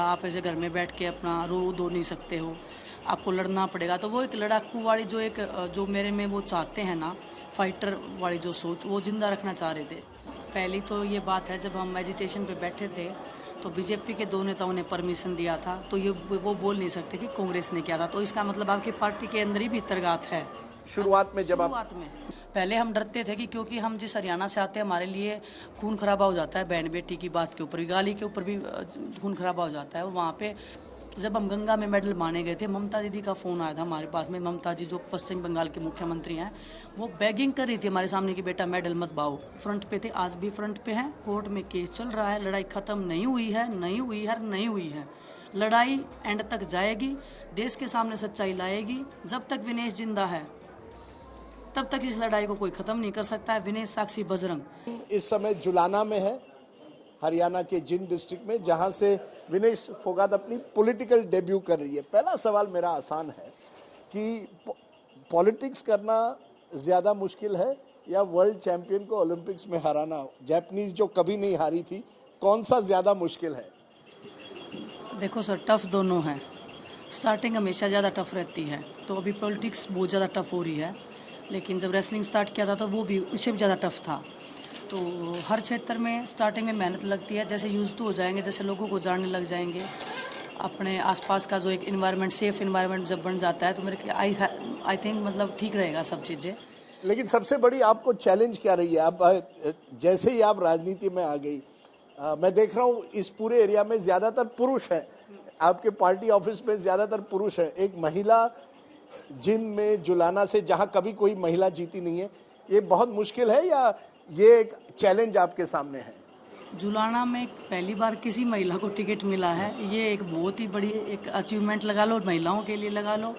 आप ऐसे घर में बैठ के अपना रो धो नहीं सकते हो, आपको लड़ना पड़ेगा। तो वो एक लड़ाकू वाली जो मेरे में वो चाहते हैं ना, फाइटर वाली जो सोच, वो ज़िंदा रखना चाह रहे थे। पहली तो ये बात है, जब हम एजिटेशन पे बैठे थे तो बीजेपी के 2 नेताओं ने परमिशन दिया था, तो ये वो बोल नहीं सकते कि कांग्रेस ने किया था। तो इसका मतलब आपकी पार्टी के अंदर ही भीतरघात है। शुरुआत में पहले हम डरते थे कि क्योंकि हम जिस हरियाणा से आते हैं, हमारे लिए खून खराबा हो जाता है, बहन बेटी की बात के ऊपर भी, गाली के ऊपर भी खून खराबा हो जाता है। और वहाँ पे जब हम गंगा में मेडल माने गए थे, ममता दीदी का फ़ोन आया था हमारे पास में। ममता जी जो पश्चिम बंगाल के मुख्यमंत्री हैं, वो बैगिंग कर रही थी हमारे सामने कि बेटा मेडल मत पाओ। फ्रंट पे थे, आज भी फ्रंट पे हैं। कोर्ट में केस चल रहा है, लड़ाई ख़त्म नहीं हुई है, नहीं हुई है, नहीं हुई है। लड़ाई एंड तक जाएगी, देश के सामने सच्चाई लाएगी। जब तक विनेश जिंदा है तब तक इस लड़ाई को कोई ख़त्म नहीं कर सकता है। विनेश साक्षी बजरंग इस समय जुलाना में है, हरियाणा के जिंद डिस्ट्रिक्ट में, जहां से विनेश फोगाट अपनी पॉलिटिकल डेब्यू कर रही है। पहला सवाल मेरा आसान है कि पॉलिटिक्स करना ज़्यादा मुश्किल है या वर्ल्ड चैंपियन को ओलंपिक्स में हराना, जापानीज जो कभी नहीं हारी थी, कौन सा ज़्यादा मुश्किल है? देखो सर, टफ दोनों हैं। स्टार्टिंग हमेशा ज़्यादा टफ रहती है, तो अभी पॉलिटिक्स बहुत ज़्यादा टफ हो रही है। लेकिन जब रेसलिंग स्टार्ट किया था तो वो भी उससे भी ज़्यादा टफ था। तो हर क्षेत्र में स्टार्टिंग में मेहनत लगती है। जैसे यूज टू हो जाएंगे, जैसे लोगों को जानने लग जाएंगे, अपने आसपास का जो एक इन्वायरमेंट, सेफ इन्वायरमेंट जब बन जाता है, तो मेरे आई थिंक मतलब ठीक रहेगा सब चीज़ें। लेकिन सबसे बड़ी आपको चैलेंज क्या रही है? आप जैसे ही आप राजनीति में आ गई, मैं देख रहा हूँ इस पूरे एरिया में ज़्यादातर पुरुष हैं, आपके पार्टी ऑफिस में ज़्यादातर पुरुष हैं। एक महिला जिन में जुलाना से, जहाँ कभी कोई महिला जीती नहीं है, ये बहुत मुश्किल है या ये एक चैलेंज आपके सामने है? जुलाना में पहली बार किसी महिला को टिकट मिला है, ये एक बहुत ही बड़ी एक अचीवमेंट लगा लो, महिलाओं के लिए लगा लो।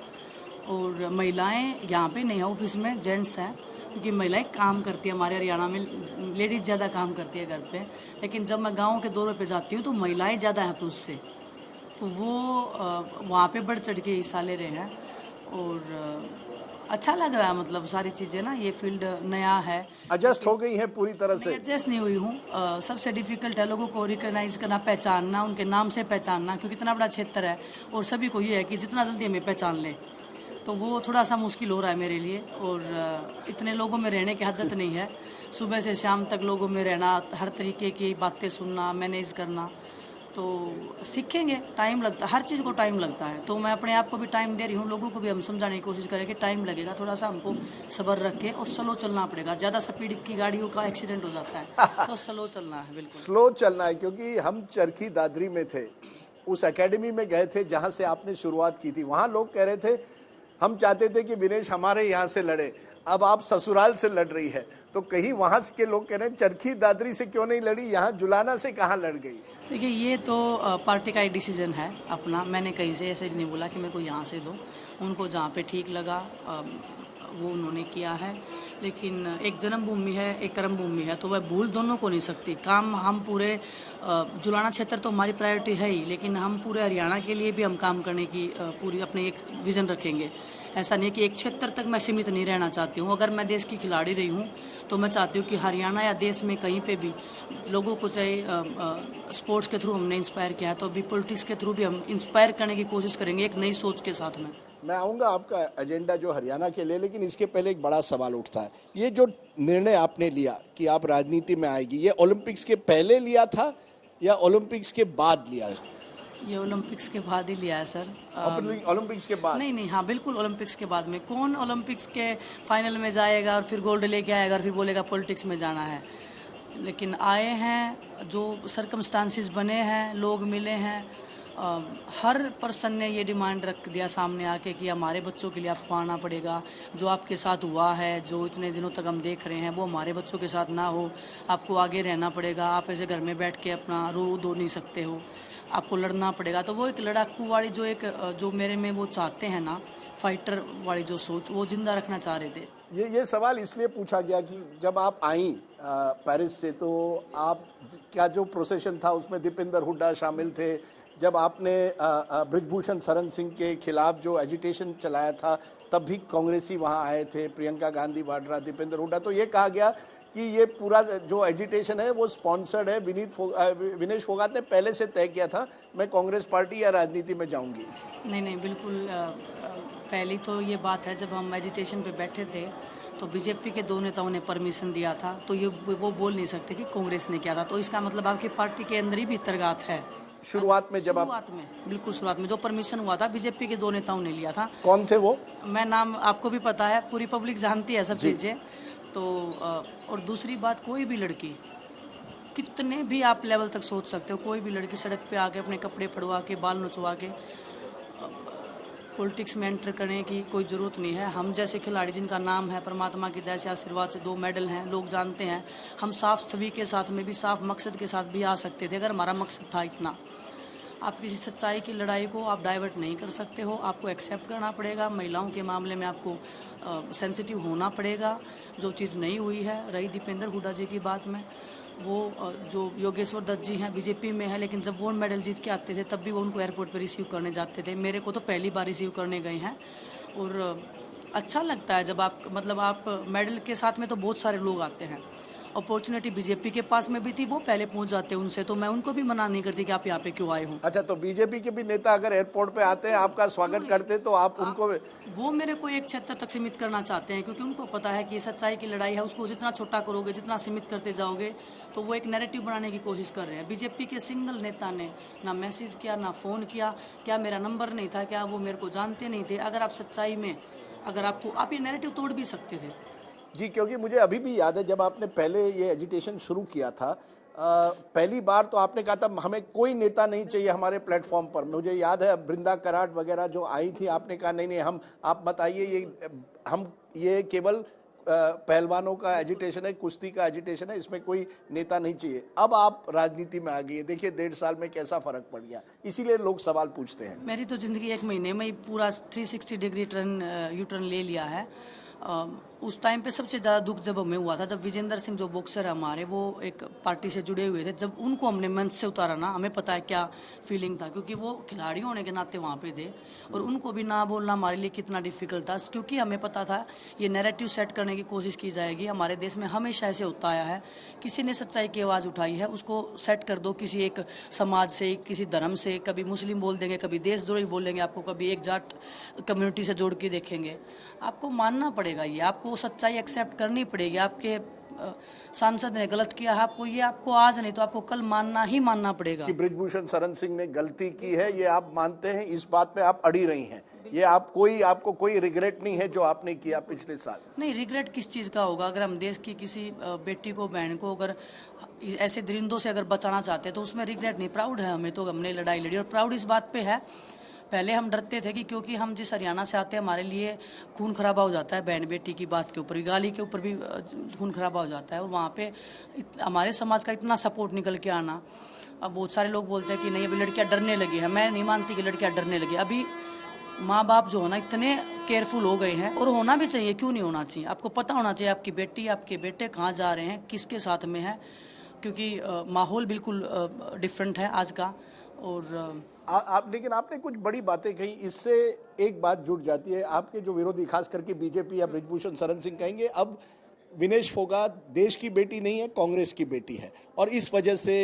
और महिलाएं यहाँ पे नहीं है, ऑफिस में जेंट्स हैं, क्योंकि महिलाएं काम करती है। हमारे हरियाणा में लेडीज़ ज़्यादा काम करती है घर पे। लेकिन जब मैं गाँव के दौरे पे जाती हूँ तो महिलाएं ज़्यादा हैं पुरुष से, तो वो वहाँ पे बढ़ चढ़ के हिस्सा ले रहे हैं। और अच्छा लग रहा है, मतलब सारी चीज़ें ना, ये फील्ड नया है। एडजस्ट हो गई है पूरी तरह से? एडजस्ट नहीं हुई हूँ। सबसे डिफ़िकल्ट है लोगों को रिकॉग्नाइज करना, पहचानना, उनके नाम से पहचानना, क्योंकि इतना बड़ा क्षेत्र है और सभी को ये है कि जितना जल्दी हमें पहचान ले, तो वो थोड़ा सा मुश्किल हो रहा है मेरे लिए। और इतने लोगों में रहने की आदत नहीं है, सुबह से शाम तक लोगों में रहना, हर तरीके की बातें सुनना, मैनेज करना। तो सीखेंगे, टाइम लगता है, हर चीज़ को टाइम लगता है। तो मैं अपने आप को भी टाइम दे रही हूँ, लोगों को भी हम समझाने की कोशिश करें कि टाइम लगेगा, थोड़ा सा हमको सब्र रख के और स्लो चलना पड़ेगा। ज़्यादा स्पीड की गाड़ियों का एक्सीडेंट हो जाता है, तो स्लो चलना है। बिल्कुल स्लो चलना है, क्योंकि हम चरखी दादरी में थे, उस एकेडमी में गए थे जहाँ से आपने शुरुआत की थी। वहाँ लोग कह रहे थे हम चाहते थे कि विनेश हमारे यहाँ से लड़े, अब आप ससुराल से लड़ रही है। तो कहीं वहाँ के लोग कह रहे हैं चरखी दादरी से क्यों नहीं लड़ी, यहाँ जुलाना से कहाँ लड़ गई? देखिए, ये तो पार्टी का एक डिसीजन है अपना। मैंने कहीं से ऐसे नहीं बोला कि मेरे को यहाँ से दो, उनको जहाँ पे ठीक लगा वो उन्होंने किया है। लेकिन एक जन्मभूमि है, एक कर्मभूमि है, तो वह भूल दोनों को नहीं सकती। काम हम पूरे जुलाना क्षेत्र तो हमारी प्रायोरिटी है ही, लेकिन हम पूरे हरियाणा के लिए भी हम काम करने की पूरी अपनी एक विज़न रखेंगे। ऐसा नहीं कि एक क्षेत्र तक मैं सीमित नहीं रहना चाहती हूँ। अगर मैं देश की खिलाड़ी रही हूँ तो मैं चाहती हूँ कि हरियाणा या देश में कहीं पे भी लोगों को, चाहे स्पोर्ट्स के थ्रू हमने इंस्पायर किया है, तो अभी पॉलिटिक्स के थ्रू भी हम इंस्पायर करने की कोशिश करेंगे, एक नई सोच के साथ में। मैं आऊँगा आपका एजेंडा जो हरियाणा के लिए, लेकिन इसके पहले एक बड़ा सवाल उठता है। ये जो निर्णय आपने लिया कि आप राजनीति में आएगी, ये ओलंपिक्स के पहले लिया था या ओलंपिक्स के बाद लिया? ये ओलंपिक्स के बाद ही लिया है सर। ओलंपिक्स के बाद? नहीं, हाँ बिल्कुल, ओलंपिक्स के बाद में। कौन ओलंपिक्स के फाइनल में जाएगा और फिर गोल्ड लेके आएगा और फिर बोलेगा पॉलिटिक्स में जाना है? लेकिन आए हैं, जो सर्कमस्टांसिस बने हैं, लोग मिले हैं, हर पर्सन ने ये डिमांड रख दिया सामने आके कि हमारे बच्चों के लिए आपको आना पड़ेगा। जो आपके साथ हुआ है, जो इतने दिनों तक हम देख रहे हैं, वो हमारे बच्चों के साथ ना हो, आपको आगे रहना पड़ेगा। आप ऐसे घर में बैठ के अपना रो धो नहीं सकते हो, आपको लड़ना पड़ेगा। तो वो एक लड़ाकू वाली जो मेरे में वो चाहते हैं ना, फाइटर वाली जो सोच, वो जिंदा रखना चाह रहे थे। ये सवाल इसलिए पूछा गया कि जब आप आई पेरिस से, तो आप का जो प्रोसेशन था उसमें दीपेंद्र हुड्डा शामिल थे। जब आपने बृजभूषण शरण सिंह के खिलाफ जो एजिटेशन चलाया था, तब भी कांग्रेसी वहाँ आए थे, प्रियंका गांधी वाड्रा, दीपेंद्र हुड्डा। तो ये कहा गया कि ये पूरा जो एजिटेशन है वो स्पॉन्सर्ड है, विनेश फोगाट ने पहले से तय किया था मैं कांग्रेस पार्टी या राजनीति में जाऊंगी? नहीं नहीं, बिल्कुल पहली तो ये बात है, जब हम एजिटेशन पे बैठे थे तो बीजेपी के 2 नेताओं ने परमिशन दिया था, तो ये वो बोल नहीं सकते कि कांग्रेस ने किया था। तो इसका मतलब आपकी पार्टी के अंदर ही भीतरघात है। शुरुआत में जब आप शुरुआत में, बिल्कुल शुरुआत में जो परमिशन हुआ था बीजेपी के 2 नेताओं ने लिया था। कौन थे वो? मैं नाम आपको भी पता है, पूरी पब्लिक जानती है सब चीज़ें। तो और दूसरी बात, कोई भी लड़की कितने भी आप लेवल तक सोच सकते हो, कोई भी लड़की सड़क पे आके अपने कपड़े फड़वा के बाल नचवा के पॉलिटिक्स में एंटर करने की कोई ज़रूरत नहीं है। हम जैसे खिलाड़ी जिनका नाम है, परमात्मा की दया से आशीर्वाद से 2 मेडल हैं, लोग जानते हैं। हम साफ छवि के साथ में भी, साफ मकसद के साथ भी आ सकते थे अगर हमारा मकसद था इतना। आप किसी सच्चाई की लड़ाई को आप डाइवर्ट नहीं कर सकते हो, आपको एक्सेप्ट करना पड़ेगा। महिलाओं के मामले में आपको सेंसिटिव होना पड़ेगा। जो चीज़ नहीं हुई है, रही दीपेंद्र हुड्डा जी की बात में, वो जो योगेश्वर दत्त जी हैं बीजेपी में है, लेकिन जब वो मेडल जीत के आते थे तब भी वो उनको एयरपोर्ट पर रिसीव करने जाते थे। मेरे को तो पहली बार रिसीव करने गए हैं। और अच्छा लगता है जब आप आप मेडल के साथ में तो बहुत सारे लोग आते हैं। अपॉर्चुनिटी बीजेपी के पास में भी थी, वो पहले पहुंच जाते हैं उनसे, तो मैं उनको भी मना नहीं करती कि आप यहाँ पे क्यों आए हो। अच्छा, तो बीजेपी के भी नेता अगर एयरपोर्ट पे आते हैं, आपका स्वागत करते हैं, तो आप उनको वो मेरे को एक क्षेत्र तक सीमित करना चाहते हैं, क्योंकि उनको पता है कि ये सच्चाई की लड़ाई है। उसको जितना छोटा करोगे, जितना सीमित करते जाओगे, तो वो एक नैरेटिव बनाने की कोशिश कर रहे हैं। बीजेपी के सिंगल नेता ने ना मैसेज किया, ना फ़ोन किया। क्या मेरा नंबर नहीं था? क्या वो मेरे को जानते नहीं थे? अगर आप सच्चाई में, अगर आपको, आप ये नैरेटिव तोड़ भी सकते थे जी। क्योंकि मुझे अभी भी याद है जब आपने पहले ये एजिटेशन शुरू किया था, पहली बार तो आपने कहा था हमें कोई नेता नहीं चाहिए हमारे प्लेटफॉर्म पर। मुझे याद है बृंदा कराट वगैरह जो आई थी, आपने कहा नहीं नहीं, आप मत आइए, ये केवल पहलवानों का एजिटेशन है, कुश्ती का एजिटेशन है, इसमें कोई नेता नहीं चाहिए। अब आप राजनीति में आ गई, देखिए 1.5 साल में कैसा फर्क पड़ गया, इसीलिए लोग सवाल पूछते हैं। मेरी तो ज़िंदगी 1 महीने में ही पूरा 360 डिग्री यू टर्न ले लिया है। उस टाइम पे सबसे ज़्यादा दुख जब हमें हुआ था, जब विजेंद्र सिंह जो बॉक्सर है हमारे, वो एक पार्टी से जुड़े हुए थे, जब उनको हमने मंच से उतारा ना, हमें पता है क्या फीलिंग था, क्योंकि वो खिलाड़ी होने के नाते वहाँ पे थे। और उनको भी ना बोलना हमारे लिए कितना डिफ़िकल्ट था, क्योंकि हमें पता था ये नैरेटिव सेट करने की कोशिश की जाएगी। हमारे देश में हमेशा ऐसे होता आया है, किसी ने सच्चाई की आवाज़ उठाई है, उसको सेट कर दो किसी एक समाज से, किसी धर्म से। कभी मुस्लिम बोल देंगे, कभी देशद्रोही बोल देंगे आपको, कभी एक जाट कम्युनिटी से जोड़ के देखेंगे। आपको मानना पड़ेगा, ये आपको सच्चाई एक्सेप्ट करनी पड़ेगी। आपके सांसद ने गलत किया है, आपको आज नहीं तो आपको कल मानना पड़ेगा कि बृजभूषण शरण सिंह ने गलती की है। ये आप मानते हैं, इस बात पे आप अड़ी रही हैं, ये आपको कोई रिग्रेट नहीं है जो आपने किया पिछले साल? नहीं, रिग्रेट किस चीज़ का होगा? अगर हम देश की किसी बेटी को, बहन को अगर ऐसे दरिंदों से अगर बचाना चाहते हैं तो उसमें रिग्रेट नहीं, प्राउड है हमें। तो हमने लड़ाई लड़ी और प्राउड इस बात पे है। पहले हम डरते थे कि क्योंकि हम जिस हरियाणा से आते हैं, हमारे लिए खून खराबा हो जाता है बहन बेटी की बात के ऊपर भी, गाली के ऊपर भी खून खराबा हो जाता है। और वहाँ पे हमारे समाज का इतना सपोर्ट निकल के आना। अब बहुत सारे लोग बोलते हैं कि नहीं, अभी लड़कियाँ डरने लगी हैं। मैं नहीं मानती कि लड़कियाँ डरने लगी। अभी माँ बाप जो है ना, इतने केयरफुल हो गए हैं, और होना भी चाहिए। क्यों नहीं होना चाहिए? आपको पता होना चाहिए आपकी बेटी, आपके बेटे कहाँ जा रहे हैं, किसके साथ में है, क्योंकि माहौल बिल्कुल डिफरेंट है आज का। और लेकिन आपने कुछ बड़ी बातें कही, इससे एक बात जुड़ जाती है। आपके जो विरोधी, खास करके बीजेपी या बृजभूषण शरण सिंह, कहेंगे अब विनेश फोगाट देश की बेटी नहीं है, कांग्रेस की बेटी है, और इस वजह से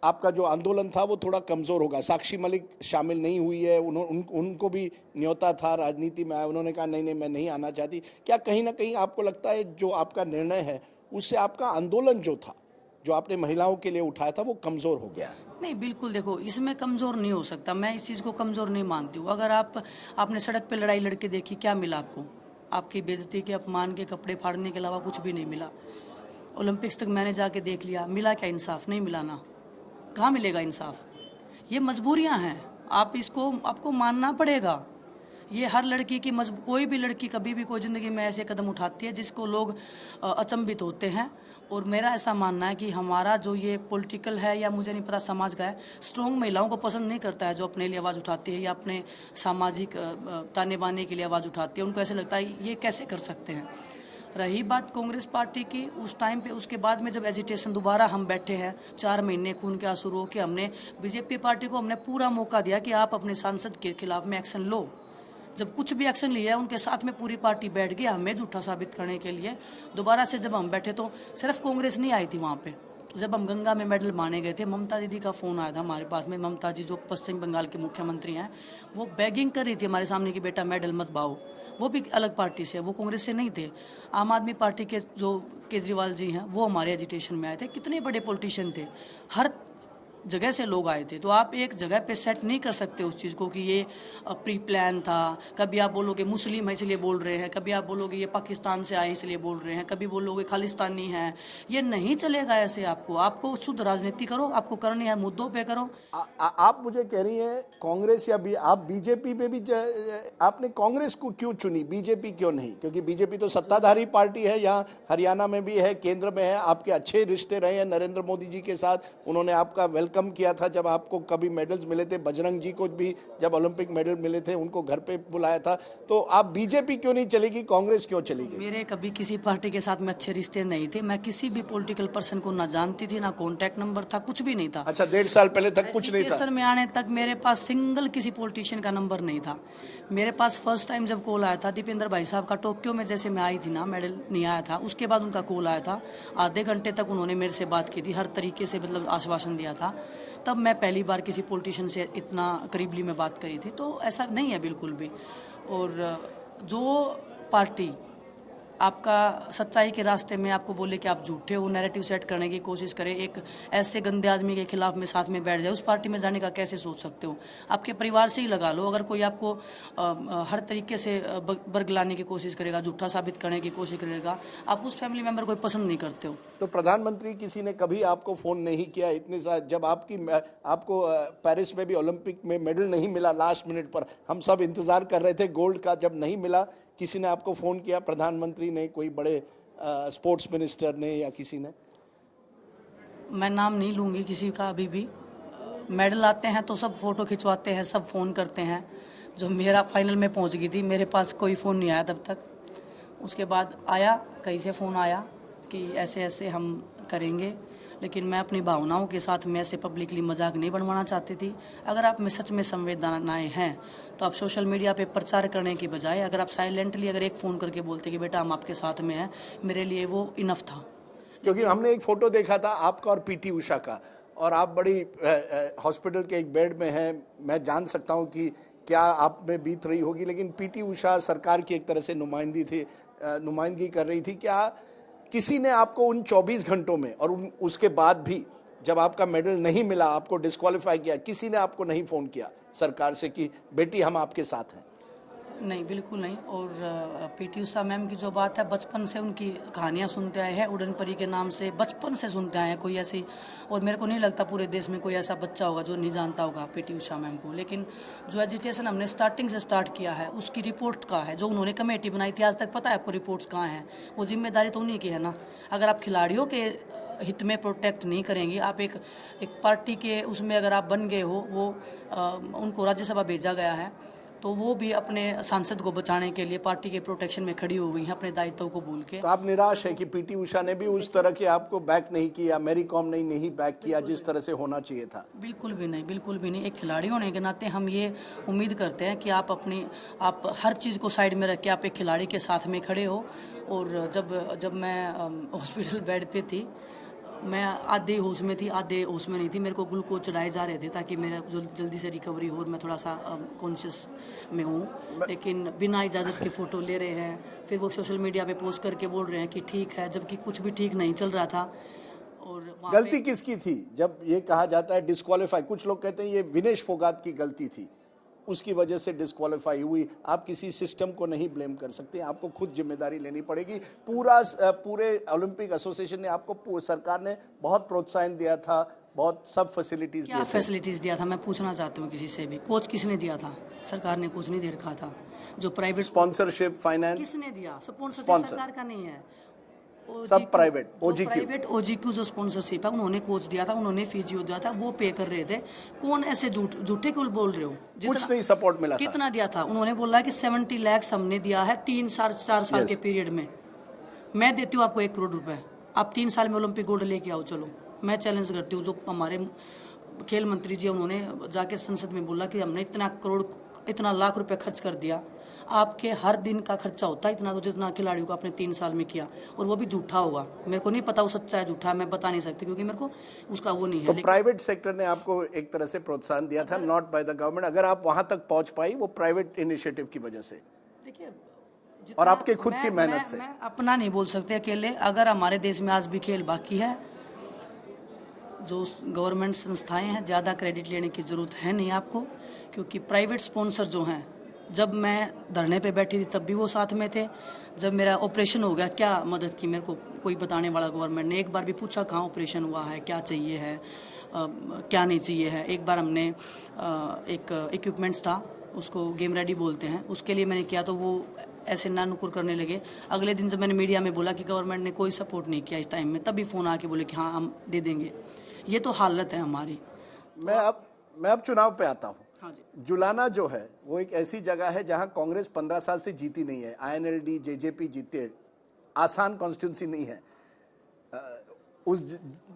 आपका जो आंदोलन था वो थोड़ा कमज़ोर होगा। साक्षी मलिक शामिल नहीं हुई है, उनको भी न्योता था राजनीति में आया, उन्होंने कहा नहीं नहीं मैं नहीं आना चाहती। क्या कहीं ना कहीं आपको लगता है जो आपका निर्णय है उससे आपका आंदोलन जो था, जो आपने महिलाओं के लिए उठाया था, वो कमज़ोर हो गया? नहीं, बिल्कुल देखो, इसमें कमज़ोर नहीं हो सकता। मैं इस चीज़ को कमज़ोर नहीं मानती हूँ। अगर आपने सड़क पे लड़ाई लड़के देखी, क्या मिला आपको? आपकी बेइज्जती के, अपमान के, कपड़े फाड़ने के अलावा कुछ भी नहीं मिला। ओलंपिक्स तक मैंने जाके देख लिया, मिला क्या? इंसाफ नहीं मिला ना। कहाँ मिलेगा इंसाफ? ये मजबूरियाँ हैं, आपको मानना पड़ेगा। ये हर लड़की की कोई भी लड़की कभी भी कोई ज़िंदगी में ऐसे कदम उठाती है जिसको लोग अचंभित होते हैं। और मेरा ऐसा मानना है कि हमारा जो ये पॉलिटिकल है, या मुझे नहीं पता समाज का है, स्ट्रॉन्ग महिलाओं को पसंद नहीं करता है जो अपने लिए आवाज़ उठाती है या अपने सामाजिक ताने बाने के लिए आवाज़ उठाती है। उनको ऐसे लगता है ये कैसे कर सकते हैं। रही बात कांग्रेस पार्टी की, उस टाइम पे, उसके बाद में जब एजिटेशन दोबारा हम बैठे हैं 4 महीने खून के आंसू रो के, हमने बीजेपी पार्टी को हमने पूरा मौका दिया कि आप अपने सांसद के खिलाफ में एक्शन लो, जब कुछ भी एक्शन लिया उनके साथ में पूरी पार्टी बैठ गई हमें झूठा साबित करने के लिए। दोबारा से जब हम बैठे तो सिर्फ कांग्रेस नहीं आई थी वहाँ पे। जब हम गंगा में मेडल माने गए थे, ममता दीदी का फ़ोन आया था हमारे पास में। ममता जी जो पश्चिम बंगाल के मुख्यमंत्री हैं, वो बेगिंग कर रही थी हमारे सामने कि बेटा मेडल मत पाओ। वो भी अलग पार्टी से, वो कांग्रेस से नहीं थे। आम आदमी पार्टी के जो केजरीवाल जी हैं वो हमारे एजिटेशन में आए थे। कितने बड़े पॉलिटिशियन थे, हर जगह से लोग आए थे। तो आप एक जगह पे सेट नहीं कर सकते उस चीज़ को कि ये प्री प्लान था। कभी आप बोलोगे मुस्लिम है इसलिए बोल रहे हैं, कभी आप बोलोगे ये पाकिस्तान से आए इसलिए बोल रहे हैं, कभी बोलोगे खालिस्तानी हैं। ये नहीं चलेगा ऐसे। आपको शुद्ध राजनीति करो, आपको करनी है मुद्दों पे करो। आप मुझे कह रही हैं कांग्रेस या आप बीजेपी में भी आपने कांग्रेस को क्यों चुनी, बीजेपी क्यों नहीं? क्योंकि बीजेपी तो सत्ताधारी पार्टी है, यहाँ हरियाणा में भी है, केंद्र में है, आपके अच्छे रिश्ते रहे हैं नरेंद्र मोदी जी के साथ। उन्होंने आपका वेलकम किया था जब आपको कभी मेडल्स मिले थे। बजरंग जी को भी जब ओलंपिक मेडल मिले थे उनको घर पे बुलाया था। तो आप बीजेपी क्यों नहीं चलेगी, कांग्रेस क्यों चलेगी? मेरे कभी किसी पार्टी के साथ में अच्छे रिश्ते नहीं थे। मैं किसी भी पॉलिटिकल पर्सन को ना जानती थी, ना कॉन्टैक्ट नंबर था, कुछ भी नहीं था। अच्छा, 1.5 साल पहले तक कुछ नहीं था? एजुकेशन में आने तक मेरे पास सिंगल किसी पॉलिटिशियन का नंबर नहीं था। मेरे पास फर्स्ट टाइम जब कॉल आया था दीपेंद्र भाई साहब का, टोक्यो में जैसे मैं आई थी ना, मेडल नहीं आया था, उसके बाद उनका कॉल आया था। आधे घंटे तक उन्होंने मेरे से बात की थी, हर तरीके से मतलब आश्वासन दिया था। तब मैं पहली बार किसी पॉलिटिशियन से इतना करीबली में बात करी थी। तो ऐसा नहीं है बिल्कुल भी। और जो पार्टी आपका सच्चाई के रास्ते में आपको बोले कि आप झूठे हो, नैरेटिव सेट करने की कोशिश करें, एक ऐसे गंदे आदमी के खिलाफ में साथ में बैठ जाए, उस पार्टी में जाने का कैसे सोच सकते हो? आपके परिवार से ही लगा लो। अगर कोई आपको हर तरीके से बरगलाने की कोशिश करेगा, झूठा साबित करने की कोशिश करेगा, आप उस फैमिली मेम्बर को पसंद नहीं करते हो। तो प्रधानमंत्री किसी ने कभी आपको फ़ोन नहीं किया इतने साल, जब आपको पेरिस में भी ओलंपिक में मेडल नहीं मिला, लास्ट मिनट पर हम सब इंतज़ार कर रहे थे गोल्ड का, जब नहीं मिला किसी ने आपको फ़ोन किया, प्रधानमंत्री ने, कोई बड़े स्पोर्ट्स मिनिस्टर ने या किसी ने? मैं नाम नहीं लूँगी किसी का अभी भी। मेडल आते हैं तो सब फ़ोटो खिंचवाते हैं, सब फ़ोन करते हैं। जो मेरा फाइनल में पहुंच गई थी, मेरे पास कोई फ़ोन नहीं आया तब तक। उसके बाद आया, कहीं से फ़ोन आया कि ऐसे ऐसे हम करेंगे, लेकिन मैं अपनी भावनाओं के साथ में ऐसे पब्लिकली मजाक नहीं बनवाना चाहती थी। अगर आप में सच में संवेदनाएं हैं तो आप सोशल मीडिया पे प्रचार करने की बजाय अगर आप साइलेंटली अगर एक फ़ोन करके बोलते कि बेटा हम आपके साथ में हैं, मेरे लिए वो इनफ था। क्योंकि हमने एक फ़ोटो देखा था आपका और पीटी उषा का, और आप बड़ी हॉस्पिटल के एक बेड में हैं। मैं जान सकता हूं कि क्या आप में बीत रही होगी, लेकिन पीटी उषा सरकार की एक तरह से नुमाइंदगी कर रही थी। क्या किसी ने आपको उन 24 घंटों में और उसके बाद भी जब आपका मेडल नहीं मिला, आपको डिस्क्वालीफाई किया, किसी ने आपको नहीं फ़ोन किया सरकार से कि बेटी हम आपके साथ हैं? नहीं, बिल्कुल नहीं। और पीटी उषा मैम की जो बात है, बचपन से उनकी कहानियाँ सुनते आए हैं, उड़न परी के नाम से बचपन से सुनते आए हैं कोई ऐसी। और मेरे को नहीं लगता पूरे देश में कोई ऐसा बच्चा होगा जो नहीं जानता होगा पीटी उषा मैम को। लेकिन जो एजिटेशन हमने स्टार्टिंग से स्टार्ट किया है, उसकी रिपोर्ट कहाँ है? जो उन्होंने कमेटी बनाई थी, आज तक पता है आपको रिपोर्ट्स कहाँ हैं? वो जिम्मेदारी तो उन्हीं की है ना। अगर आप खिलाड़ियों के हित में प्रोटेक्ट नहीं करेंगी, आप एक पार्टी के उसमें अगर आप बन गए हो, वो उनको राज्यसभा भेजा गया है, तो वो भी अपने सांसद को बचाने के लिए पार्टी के प्रोटेक्शन में खड़ी हो गई हैं, अपने दायित्व को भूल के। तो आप निराश है कि पीटी उषा ने भी उस तरह के आपको बैक नहीं किया, मैरी कॉम ने नहीं बैक किया जिस तरह से होना चाहिए था? बिल्कुल भी नहीं, बिल्कुल भी नहीं। एक खिलाड़ी होने के नाते हम ये उम्मीद करते हैं कि आप हर चीज़ को साइड में रख के आप एक खिलाड़ी के साथ में खड़े हो। और जब मैं हॉस्पिटल बेड पे थी, मैं आधे होश में थी, आधे होश में नहीं थी। मेरे को ग्लूकोज चढ़ाए जा रहे थे ताकि मेरा जल्दी से रिकवरी हो और मैं थोड़ा सा कॉन्शियस में हूँ। लेकिन बिना इजाज़त के फ़ोटो ले रहे हैं, फिर वो सोशल मीडिया पे पोस्ट करके बोल रहे हैं कि ठीक है, जबकि कुछ भी ठीक नहीं चल रहा था। और गलती किसकी थी जब ये कहा जाता है डिस्क्वालीफाई? कुछ लोग कहते हैं ये विनेश फोगाट की गलती थी, उसकी वजह से डिस्क्वालीफाई हुई। आप किसी सिस्टम को नहीं ब्लेम कर सकते, आपको खुद जिम्मेदारी लेनी पड़ेगी। पूरे ओलंपिक एसोसिएशन ने आपको, सरकार ने बहुत प्रोत्साहन दिया था, बहुत सब फैसिलिटीज क्या फैसिलिटीज़ दिया था? मैं पूछना चाहती हूँ किसी से भी, कोच किसने दिया था? सरकार ने कुछ नहीं दे रखा था। जो प्राइवेट स्पॉन्सरशिप, फाइनेंस किसने दिया? स्पॉन्सरशिप सरकार का नहीं है, सब प्राइवेट OGQ जो स्पॉन्सरशिप है उन्होंने कोच दिया था, उन्होंने फिजियो दिया था, वो पे कर रहे थे। कौन ऐसे झूठे क्यों बोल रहे हो? कुछ नहीं सपोर्ट मिला। कितना दिया था? उन्होंने बोला कि 70 लाख हमने दिया है 4 साल के पीरियड में। मैं देती हूँ आपको 1 करोड़ रुपए, आप 3 साल में ओलंपिक गोल्ड लेके आओ। चलो, मैं चैलेंज करती हूँ। जो हमारे खेल मंत्री जी, उन्होंने जाके संसद में बोला कि हमने इतना लाख रुपए खर्च कर दिया, आपके हर दिन का खर्चा होता है इतना, तो जितना खिलाड़ियों को आपने 3 साल में किया, और वो भी झूठा होगा। मेरे को नहीं पता वो सच्चा है झूठा है, मैं बता नहीं सकती क्योंकि मेरे को उसका वो नहीं है। तो प्राइवेट सेक्टर ने आपको एक तरह से प्रोत्साहन दिया था, नॉट बाय द गवर्नमेंट। अगर आप वहां तक पहुंच पाई वो प्राइवेट इनिशिएटिव की वजह से, देखिए और आपके खुद की मेहनत से। मैं अपना नहीं बोल सकते अकेले। अगर हमारे देश में आज भी खेल बाकी है, जो गवर्नमेंट संस्थाएं हैं, ज़्यादा क्रेडिट लेने की ज़रूरत है नहीं आपको, क्योंकि प्राइवेट स्पॉन्सर जो हैं, जब मैं धरने पे बैठी थी तब भी वो साथ में थे। जब मेरा ऑपरेशन हो गया, क्या मदद की मेरे को कोई बताने वाला गवर्नमेंट ने? एक बार भी पूछा कहाँ ऑपरेशन हुआ है, क्या चाहिए है, क्या नहीं चाहिए है? एक बार हमने एक इक्विपमेंट्स था, उसको गेम रेडी बोलते हैं, उसके लिए मैंने किया तो वो ऐसे ना नुकुर करने लगे। अगले दिन जब मैंने मीडिया में बोला कि गवर्नमेंट ने कोई सपोर्ट नहीं किया इस टाइम में, तभी फ़ोन आके बोले कि हाँ हम दे देंगे। ये तो हालत है हमारी। मैं अब चुनाव पे आता हूँ। हाँ जी। जुलाना जो है वो एक ऐसी जगह है जहां कांग्रेस 15 साल से जीती नहीं है। INLD जेजेपी जीते, आसान कॉन्स्टिट्यूंसी नहीं है। उस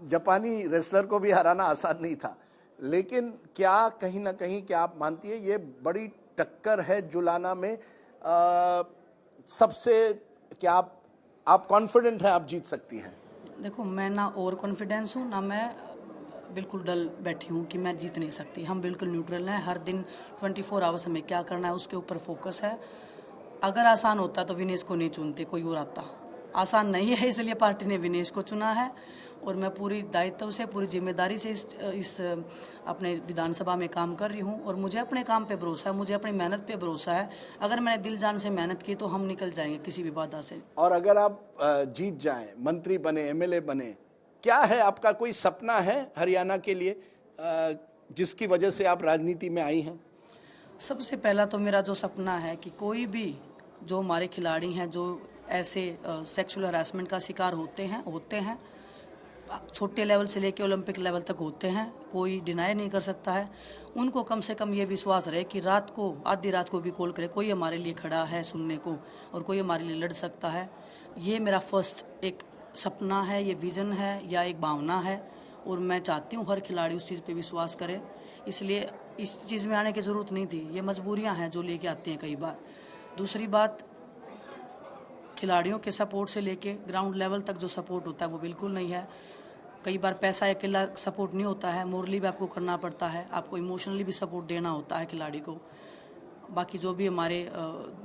जापानी रेसलर को भी हराना आसान नहीं था, लेकिन क्या कहीं ना कहीं क्या आप मानती है ये बड़ी टक्कर है जुलाना में? सबसे क्या आप कॉन्फिडेंट हैं आप जीत सकती हैं? देखो, मैं ना ओवर कॉन्फिडेंस हूँ, ना मैं बिल्कुल डल बैठी हूँ कि मैं जीत नहीं सकती। हम बिल्कुल न्यूट्रल हैं। हर दिन 24 आवर्स हमें क्या करना है उसके ऊपर फोकस है। अगर आसान होता तो विनेश को नहीं चुनते, कोई और आता। आसान नहीं है, इसलिए पार्टी ने विनेश को चुना है, और मैं पूरी दायित्व से, पूरी जिम्मेदारी से इस अपने विधानसभा में काम कर रही हूँ, और मुझे अपने काम पे भरोसा है, मुझे अपनी मेहनत पे भरोसा है। अगर मैंने दिल जान से मेहनत की तो हम निकल जाएंगे किसी भी बाधा से। और अगर आप जीत जाएं, मंत्री बने, MLA बने, क्या है आपका कोई सपना है हरियाणा के लिए जिसकी वजह से आप राजनीति में आई हैं? सबसे पहला तो मेरा जो सपना है कि कोई भी जो हमारे खिलाड़ी हैं जो ऐसे सेक्सुअल हरासमेंट का शिकार होते हैं, छोटे लेवल से लेकर ओलंपिक लेवल तक होते हैं, कोई डिनाई नहीं कर सकता है। उनको कम से कम ये विश्वास रहे कि रात को, आधी रात को भी कॉल करे, कोई हमारे लिए खड़ा है सुनने को, और कोई हमारे लिए लड़ सकता है। ये मेरा फर्स्ट एक सपना है, ये विज़न है या एक भावना है, और मैं चाहती हूँ हर खिलाड़ी उस चीज़ पे विश्वास करे। इसलिए इस चीज़ में आने की ज़रूरत नहीं थी, ये मजबूरियाँ हैं जो लेके आती हैं कई बार। दूसरी बात, खिलाड़ियों के सपोर्ट से लेके ग्राउंड लेवल तक जो सपोर्ट होता है वो बिल्कुल नहीं है। कई बार पैसा अकेला सपोर्ट नहीं होता है, मोरली भी आपको करना पड़ता है, आपको इमोशनली भी सपोर्ट देना होता है खिलाड़ी को। बाकी जो भी हमारे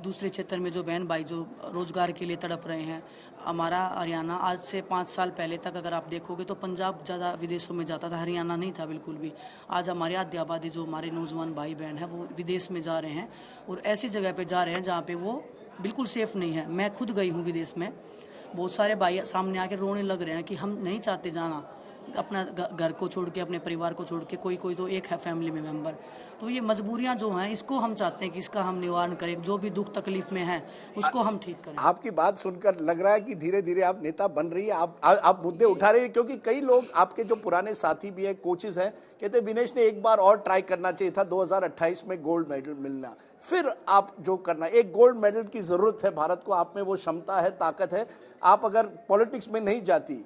दूसरे क्षेत्र में जो बहन भाई जो रोज़गार के लिए तड़प रहे हैं, हमारा हरियाणा आज से 5 साल पहले तक अगर आप देखोगे तो पंजाब ज़्यादा विदेशों में जाता था, हरियाणा नहीं था बिल्कुल भी। आज हमारी आधी आबादी जो हमारे नौजवान भाई बहन हैं वो विदेश में जा रहे हैं, और ऐसी जगह पे जा रहे हैं जहाँ पे वो बिल्कुल सेफ़ नहीं है। मैं खुद गई हूँ विदेश में, बहुत सारे भाई सामने आके रोने लग रहे हैं कि हम नहीं चाहते जाना, अपना घर को छोड़ के, अपने परिवार को छोड़ के। कोई तो एक है फैमिली में मेंबर। तो ये मजबूरियां जो हैं, इसको हम चाहते हैं कि इसका हम निवारण करें, जो भी दुख तकलीफ में है उसको हम ठीक करें। आपकी बात सुनकर लग रहा है कि धीरे धीरे आप नेता बन रही है, आप मुद्दे उठा रही है, क्योंकि कई लोग आपके जो पुराने साथी भी हैं, कोचेस हैं, कहते हैं विनेश ने एक बार और ट्राई करना चाहिए था, 2028 में गोल्ड मेडल मिलना, फिर आप जो करना। एक गोल्ड मेडल की जरूरत है भारत को, आप में वो क्षमता है, ताकत है। आप अगर पॉलिटिक्स में नहीं जाती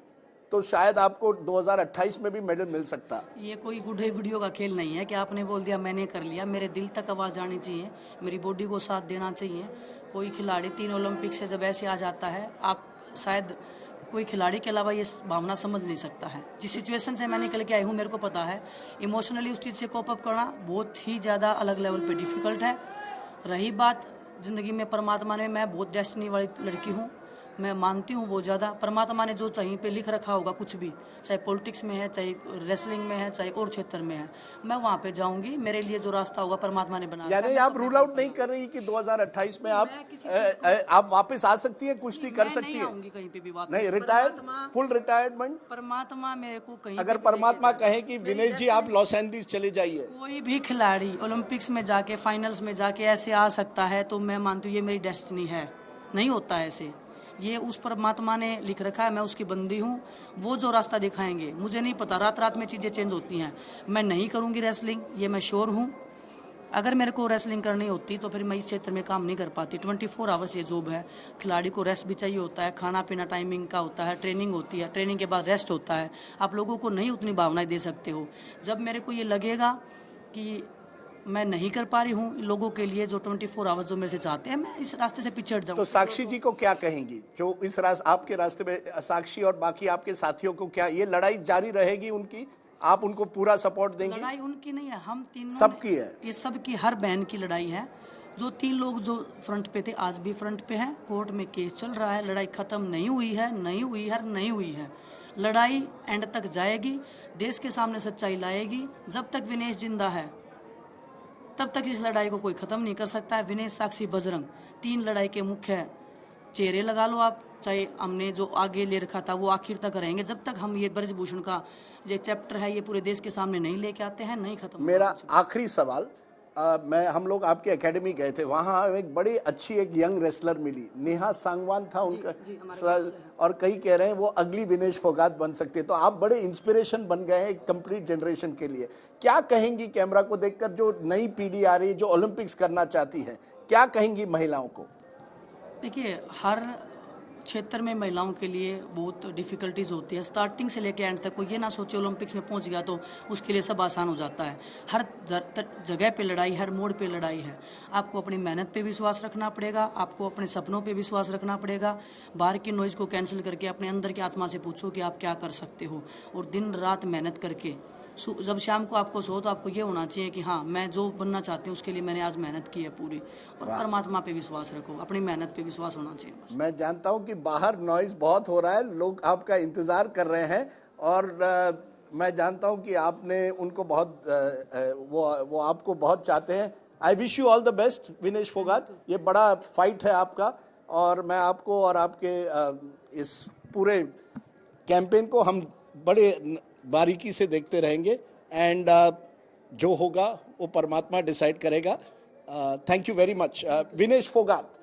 तो शायद आपको 2028 में भी मेडल मिल सकता। ये कोई गुड्डे गुड़ियों का खेल नहीं है कि आपने बोल दिया मैंने कर लिया। मेरे दिल तक आवाज़ आनी चाहिए, मेरी बॉडी को साथ देना चाहिए। कोई खिलाड़ी 3 ओलंपिक से जब ऐसे आ जाता है, आप शायद कोई खिलाड़ी के अलावा ये भावना समझ नहीं सकता है। जिस सिचुएशन से मैं निकल के आई हूँ, मेरे को पता है इमोशनली उस चीज़ से कोप अप करना बहुत ही ज़्यादा अलग लेवल पे डिफ़िकल्ट है। रही बात ज़िंदगी में परमात्मा ने, मैं बहुत डेस्टिनी वाली लड़की हूँ, मैं मानती हूँ बहुत ज़्यादा। परमात्मा ने जो कहीं पे लिख रखा होगा, कुछ भी, चाहे पॉलिटिक्स में है, चाहे रेसलिंग में है, चाहे और क्षेत्र में है, मैं वहाँ पे जाऊँगी। मेरे लिए जो रास्ता होगा परमात्मा ने बनाया। यानी आप रूल आउट नहीं कर रही कि 2028 में आप वापस आ सकती हैं, कुश्ती कर सकती हैं? नहीं, कहीं पे भी वापस नहीं, रिटायर्ड, फुल रिटायरमेंट? परमात्मा मेरे को कहीं, अगर परमात्मा कहे कि विनेश जी आप लॉस एंजलिस चले जाइए, कोई भी खिलाड़ी ओलंपिक्स में जाके, फाइनल्स में जाके ऐसे आ सकता है, तो मैं मानती हूँ ये मेरी डेस्टिनी है। नहीं होता है ऐसे, ये उस परमात्मा ने लिख रखा है, मैं उसकी बंदी हूँ। वो जो रास्ता दिखाएंगे, मुझे नहीं पता, रात रात में चीज़ें चेंज होती हैं। मैं नहीं करूँगी रेसलिंग, ये मैं श्योर हूँ। अगर मेरे को रेसलिंग करनी होती तो फिर मैं इस क्षेत्र में काम नहीं कर पाती। 24 आवर्स ये जॉब है, खिलाड़ी को रेस्ट भी चाहिए होता है, खाना पीना टाइमिंग का होता है, ट्रेनिंग होती है, ट्रेनिंग के बाद रेस्ट होता है। आप लोगों को नहीं उतनी भावनाएं दे सकते हो। जब मेरे को ये लगेगा कि मैं नहीं कर पा रही हूँ लोगों के लिए जो 24 आवर्स जो मेरे से चाहते हैं, मैं इस रास्ते से पिछड़ जाऊँ। तो साक्षी जी को क्या कहेंगी जो इस आपके रास्ते में, साक्षी और बाकी आपके साथियों को क्या ये लड़ाई जारी रहेगी उनकी? आप उनको पूरा सपोर्ट देंगे? लड़ाई उनकी नहीं है, हम तीनों सबकी है, ये सबकी, हर बहन की लड़ाई है। जो 3 लोग जो फ्रंट पे थे आज भी फ्रंट पे हैं, कोर्ट में केस चल रहा है, लड़ाई खत्म नहीं हुई है, नहीं हुई है, नहीं हुई है। लड़ाई एंड तक जाएगी, देश के सामने सच्चाई लाएगी। जब तक विनेश जिंदा है तब तक इस लड़ाई को कोई खत्म नहीं कर सकता है। विनेश, साक्षी, बजरंग, 3 लड़ाई के मुख्य चेहरे लगा लो आप। चाहे हमने जो आगे ले रखा था वो आखिर तक रहेंगे जब तक हम ये ब्रजभूषण का ये चैप्टर है ये पूरे देश के सामने नहीं लेके आते हैं, नहीं खत्म। मेरा आखिरी सवाल, हम लोग आपके एकेडमी गए थे, वहाँ एक बड़ी अच्छी एक यंग रेसलर मिली, नेहा सांगवान था उनका और कई कह रहे हैं वो अगली विनेश फोगाट बन सकते। तो आप बड़े इंस्पिरेशन बन गए हैं एक कंप्लीट जनरेशन के लिए। क्या कहेंगी कैमरा को देखकर, जो नई पीढ़ी आ रही है जो ओलंपिक्स करना चाहती है, क्या कहेंगी महिलाओं को? देखिए, हर क्षेत्र में महिलाओं के लिए बहुत डिफ़िकल्टीज होती है। स्टार्टिंग से लेकर एंड तक कोई ये ना सोचे ओलंपिक्स में पहुंच गया तो उसके लिए सब आसान हो जाता है। हर जगह पे लड़ाई, हर मोड़ पे लड़ाई है। आपको अपनी मेहनत पे विश्वास रखना पड़ेगा, आपको अपने सपनों पे विश्वास रखना पड़ेगा। बाहर की नॉइज़ को कैंसिल करके अपने अंदर की आत्मा से पूछो कि आप क्या कर सकते हो, और दिन रात मेहनत करके जब शाम को आपको सो तो आपको ये होना चाहिए कि हाँ, मैं जो बनना चाहती हूँ उसके लिए मैंने आज मेहनत की है पूरी। और परमात्मा पे विश्वास रखो, अपनी मेहनत पे विश्वास होना चाहिए बस। मैं जानता हूँ कि बाहर नॉइज बहुत हो रहा है, लोग आपका इंतज़ार कर रहे हैं, और मैं जानता हूँ कि आपने उनको बहुत वो आपको बहुत चाहते हैं। I wish you all the best Vinesh Phogat. ये बड़ा फाइट है आपका, और मैं आपको और आपके इस पूरे कैंपेन को हम बड़े बारीकी से देखते रहेंगे, एंड जो होगा वो परमात्मा डिसाइड करेगा। Thank you very much Vinesh Phogat.